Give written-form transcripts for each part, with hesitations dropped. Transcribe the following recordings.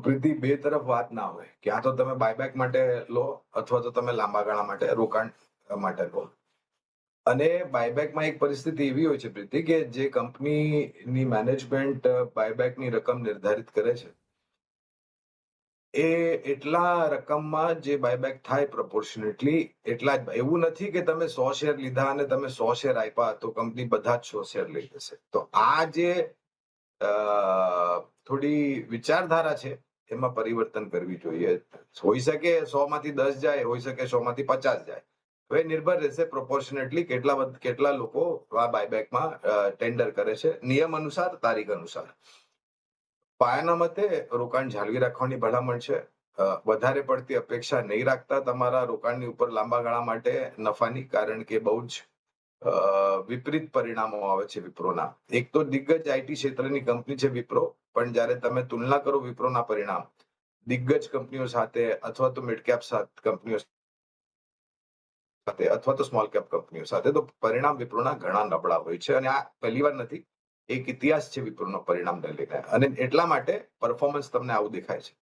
પ્રીતિ, બે તરફ વાત ના હોય. ક્યાં તો તમે બાયબેક માટે લો અથવા તો તમે લાંબા ગાળા માટે રોકાણ માટે લો. અને બાયબેકમાં એક પરિસ્થિતિ એવી હોય છે પ્રીતિ, કે જે કંપનીની મેનેજમેન્ટ બાયબેકની રકમ નિર્ધારિત કરે છે, એ એટલા રકમમાં જે બાયબેક થાય પ્રોપોર્શનેટલી એટલા જ. એવું નથી કે તમે 100 શેર લીધા અને તમે 100 શેર આપ્યા તો કંપની બધા જ 100 શેર લઈ લેશે. તો આ જે અ, થોડી વિચારધારા છે, એમાં પરિવર્તન કરવી જોઈએ. હોઈ શકે 100 માંથી 10 જાય, હોઈ શકે 100 માંથી 50 જાય. હવે નિર્ભર રહેશે પ્રોપોર્શનેટલી કેટલા લોકો આ બાયબેકમાં ટેન્ડર કરે છે, નિયમ અનુસાર, તારીખ અનુસાર. પાયાના મતે રોકાણ જાળવી રાખવાની ભલામણ છે. વધારે પડતી અપેક્ષા નહીં રાખતા તમારા રોકાણની ઉપર લાંબા ગાળા માટે નફાની, કારણ કે બહુ જ વિપરીત પરિણામો આવે છે વિપ્રોના. એક તો દિગ્ગજ આઈટી ક્ષેત્રની કંપની છે વિપ્રો, પણ જ્યારે તમે તુલના કરો વિપ્રોના પરિણામ દિગ્ગજ કંપનીઓ સાથે અથવા તો મિડ કેપ કંપનીઓ સાથે અથવા તો સ્મોલ કેપ કંપનીઓ સાથે, તો પરિણામ વિપ્રોના ઘણા નબળા હોય છે. અને આ પહેલી વાર નથી, એક ઇતિહાસ છે વિપ્રોનો પરિણામને લઈને, અને એટલા માટે પરફોર્મન્સ તમને આવું દેખાય છે.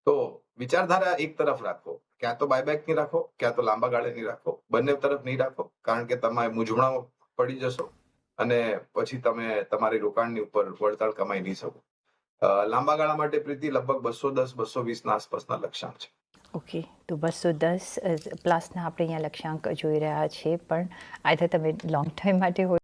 તો વિચારધારા એક તરફ રાખો, ક્યાં તો બાયબેક ની રાખો, ક્યાં તો લાંબા ગાળે ની રાખો. બંને તરફ નહીં રાખો, કારણ કે તમે મૂંઝવણમાં પડી જશો અને પછી તમે તમારી રોકાણની ઉપર વળતર કમાઈ નહીં શકો. લાંબા ગાળા માટે પ્રીતિ લગભગ 210-220 ના આસપાસના લક્ષ્યાંક છે. ઓકે, તો 210 પ્લસના આપણે અહીંયા લક્ષ્યાંક જોઈ રહ્યા છીએ, પણ આઈધર તમે લોંગ ટાઈમ માટે હોય